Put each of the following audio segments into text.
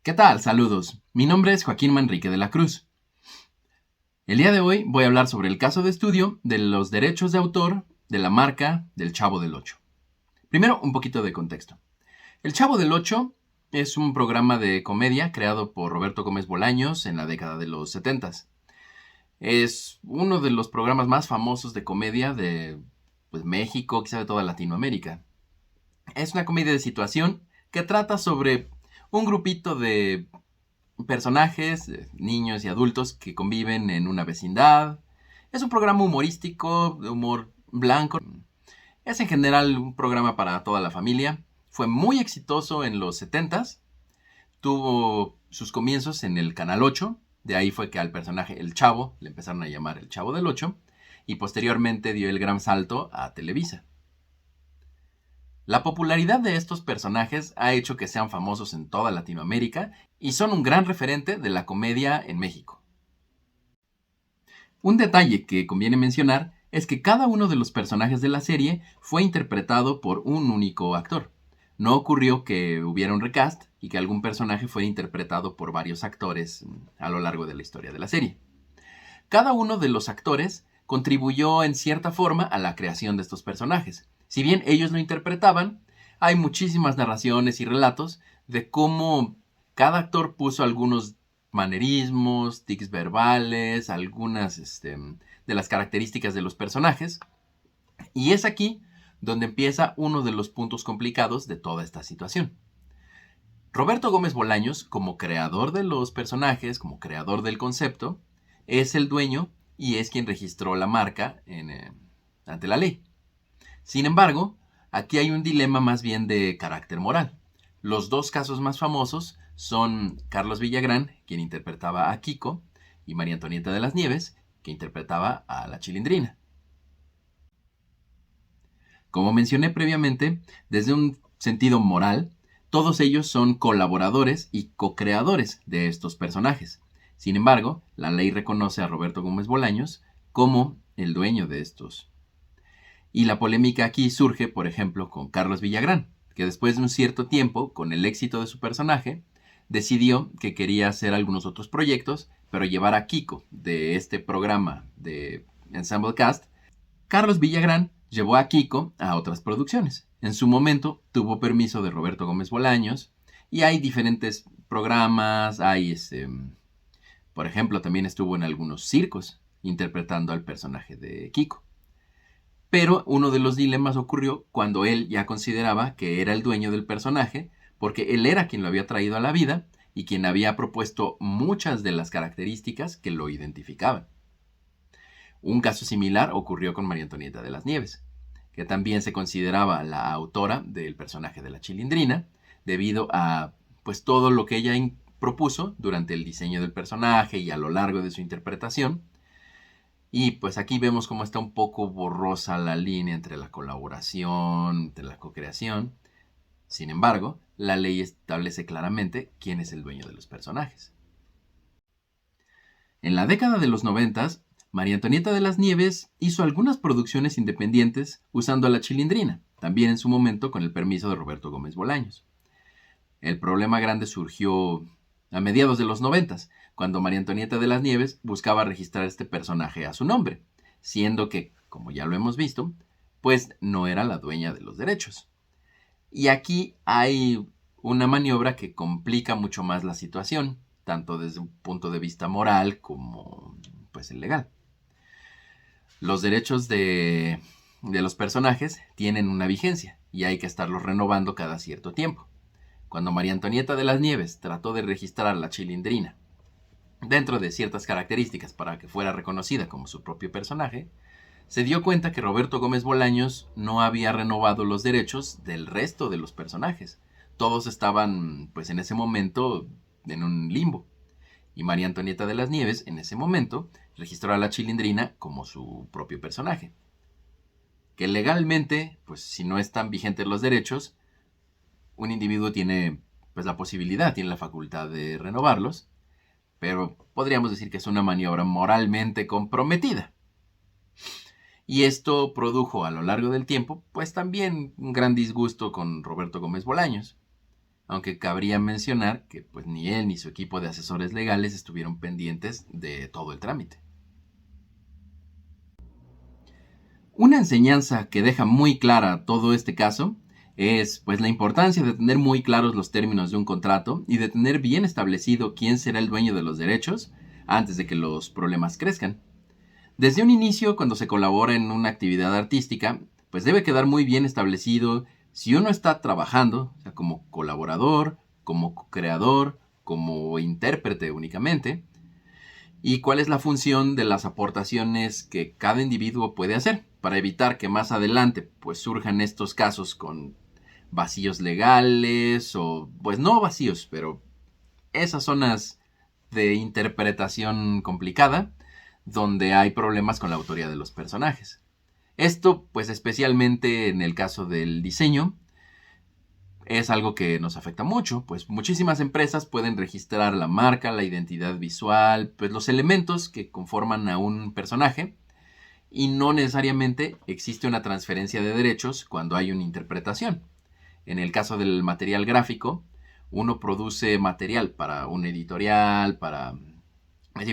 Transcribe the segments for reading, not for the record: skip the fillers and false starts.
¿Qué tal? Saludos. Mi nombre es Joaquín Manrique de la Cruz. El día de hoy voy a hablar sobre el caso de estudio de los derechos de autor de la marca del Chavo del Ocho. Primero, un poquito de contexto. El Chavo del Ocho es un programa de comedia creado por Roberto Gómez Bolaños en la década de los 70. Es uno de los programas más famosos de comedia de México, quizá de toda Latinoamérica. Es una comedia de situación que trata sobre un grupito de personajes, niños y adultos que conviven en una vecindad. Es un programa humorístico, de humor blanco. Es en general un programa para toda la familia. Fue muy exitoso en los 70s. Tuvo sus comienzos en el Canal 8. De ahí fue que al personaje El Chavo le empezaron a llamar El Chavo del 8. Y posteriormente dio el gran salto a Televisa. La popularidad de estos personajes ha hecho que sean famosos en toda Latinoamérica y son un gran referente de la comedia en México. Un detalle que conviene mencionar es que cada uno de los personajes de la serie fue interpretado por un único actor. No ocurrió que hubiera un recast y que algún personaje fuera interpretado por varios actores a lo largo de la historia de la serie. Cada uno de los actores contribuyó en cierta forma a la creación de estos personajes. Si bien ellos lo interpretaban, hay muchísimas narraciones y relatos de cómo cada actor puso algunos manerismos, tics verbales, algunas de las características de los personajes. Y es aquí donde empieza uno de los puntos complicados de toda esta situación. Roberto Gómez Bolaños, como creador de los personajes, como creador del concepto, es el dueño y es quien registró la marca ante la ley. Sin embargo, aquí hay un dilema más bien de carácter moral. Los dos casos más famosos son Carlos Villagrán, quien interpretaba a Kiko, y María Antonieta de las Nieves, que interpretaba a la Chilindrina. Como mencioné previamente, desde un sentido moral, todos ellos son colaboradores y co-creadores de estos personajes. Sin embargo, la ley reconoce a Roberto Gómez Bolaños como el dueño de estos. Y la polémica aquí surge, por ejemplo, con Carlos Villagrán, que después de un cierto tiempo, con el éxito de su personaje, decidió que quería hacer algunos otros proyectos, pero llevar a Kiko de este programa de Ensemble Cast. Carlos Villagrán llevó a Kiko a otras producciones. En su momento tuvo permiso de Roberto Gómez Bolaños y hay diferentes programas, por ejemplo, también estuvo en algunos circos interpretando al personaje de Kiko. Pero uno de los dilemas ocurrió cuando él ya consideraba que era el dueño del personaje, porque él era quien lo había traído a la vida y quien había propuesto muchas de las características que lo identificaban. Un caso similar ocurrió con María Antonieta de las Nieves, que también se consideraba la autora del personaje de la Chilindrina, debido a todo lo que ella propuso durante el diseño del personaje y a lo largo de su interpretación. Y pues aquí vemos cómo está un poco borrosa la línea entre la colaboración, entre la co-creación. Sin embargo, la ley establece claramente quién es el dueño de los personajes. En la década de los 90, María Antonieta de las Nieves hizo algunas producciones independientes usando a la Chilindrina, también en su momento con el permiso de Roberto Gómez Bolaños. El problema grande surgió a mediados de los 90, cuando María Antonieta de las Nieves buscaba registrar este personaje a su nombre, siendo que, como ya lo hemos visto, pues no era la dueña de los derechos. Y aquí hay una maniobra que complica mucho más la situación, tanto desde un punto de vista moral como el legal. Los derechos de los personajes tienen una vigencia y hay que estarlos renovando cada cierto tiempo. Cuando María Antonieta de las Nieves trató de registrar a la Chilindrina dentro de ciertas características para que fuera reconocida como su propio personaje, se dio cuenta que Roberto Gómez Bolaños no había renovado los derechos del resto de los personajes. Todos estaban, en ese momento, en un limbo. Y María Antonieta de las Nieves, en ese momento, registró a la Chilindrina como su propio personaje. Que legalmente, si no están vigentes los derechos, un individuo tiene la posibilidad, tiene la facultad de renovarlos, pero podríamos decir que es una maniobra moralmente comprometida. Y esto produjo a lo largo del tiempo, también un gran disgusto con Roberto Gómez Bolaños. aunque cabría mencionar que pues ni él ni su equipo de asesores legales estuvieron pendientes de todo el trámite. Una enseñanza que deja muy clara todo este caso es pues la importancia de tener muy claros los términos de un contrato y de tener bien establecido quién será el dueño de los derechos antes de que los problemas crezcan. Desde un inicio, cuando se colabora en una actividad artística, pues debe quedar muy bien establecido si uno está trabajando, o sea, como colaborador, como creador, como intérprete únicamente, y cuál es la función de las aportaciones que cada individuo puede hacer para evitar que más adelante pues surjan estos casos con vacíos legales o pues no vacíos, pero esas zonas de interpretación complicada donde hay problemas con la autoría de los personajes. Esto pues especialmente en el caso del diseño es algo que nos afecta mucho, pues muchísimas empresas pueden registrar la marca, la identidad visual, pues los elementos que conforman a un personaje y no necesariamente existe una transferencia de derechos cuando hay una interpretación. En el caso del material gráfico, uno produce material para un editorial, para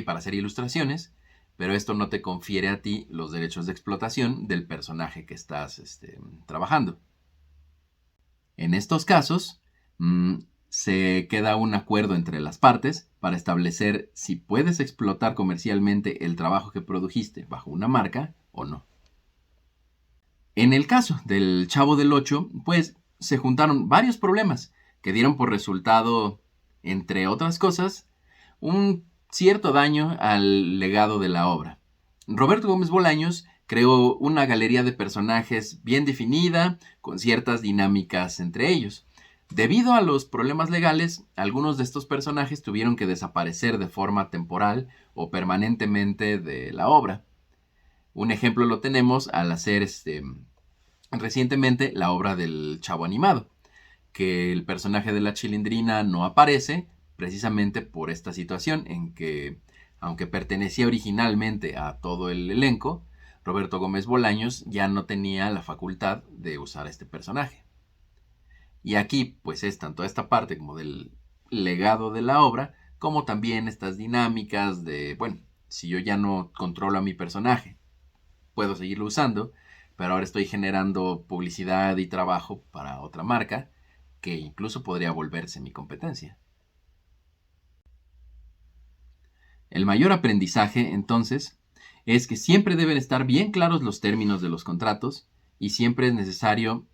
hacer ilustraciones, pero esto no te confiere a ti los derechos de explotación del personaje que estás trabajando. En estos casos, se queda un acuerdo entre las partes para establecer si puedes explotar comercialmente el trabajo que produjiste bajo una marca o no. En el caso del Chavo del Ocho, pues se juntaron varios problemas que dieron por resultado, entre otras cosas, un cierto daño al legado de la obra. Roberto Gómez Bolaños creó una galería de personajes bien definida, con ciertas dinámicas entre ellos. Debido a los problemas legales, algunos de estos personajes tuvieron que desaparecer de forma temporal o permanentemente de la obra. Un ejemplo lo tenemos al hacer recientemente la obra del Chavo Animado, que el personaje de la Chilindrina no aparece precisamente por esta situación en que, aunque pertenecía originalmente a todo el elenco, Roberto Gómez Bolaños ya no tenía la facultad de usar a este personaje. Y aquí pues es tanto esta parte como del legado de la obra, como también estas dinámicas de, bueno, si yo ya no controlo a mi personaje, puedo seguirlo usando, pero ahora estoy generando publicidad y trabajo para otra marca que incluso podría volverse mi competencia. El mayor aprendizaje, entonces, es que siempre deben estar bien claros los términos de los contratos y siempre es necesario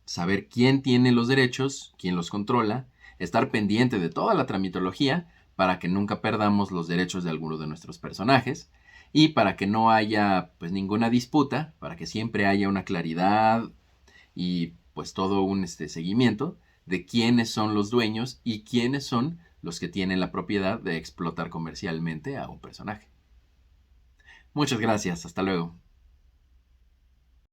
saber quién tiene los derechos, quién los controla, estar pendiente de toda la tramitología para que nunca perdamos los derechos de alguno de nuestros personajes y para que no haya pues ninguna disputa, para que siempre haya una claridad y pues todo un seguimiento de quiénes son los dueños y quiénes son los que tienen la propiedad de explotar comercialmente a un personaje. Muchas gracias, hasta luego.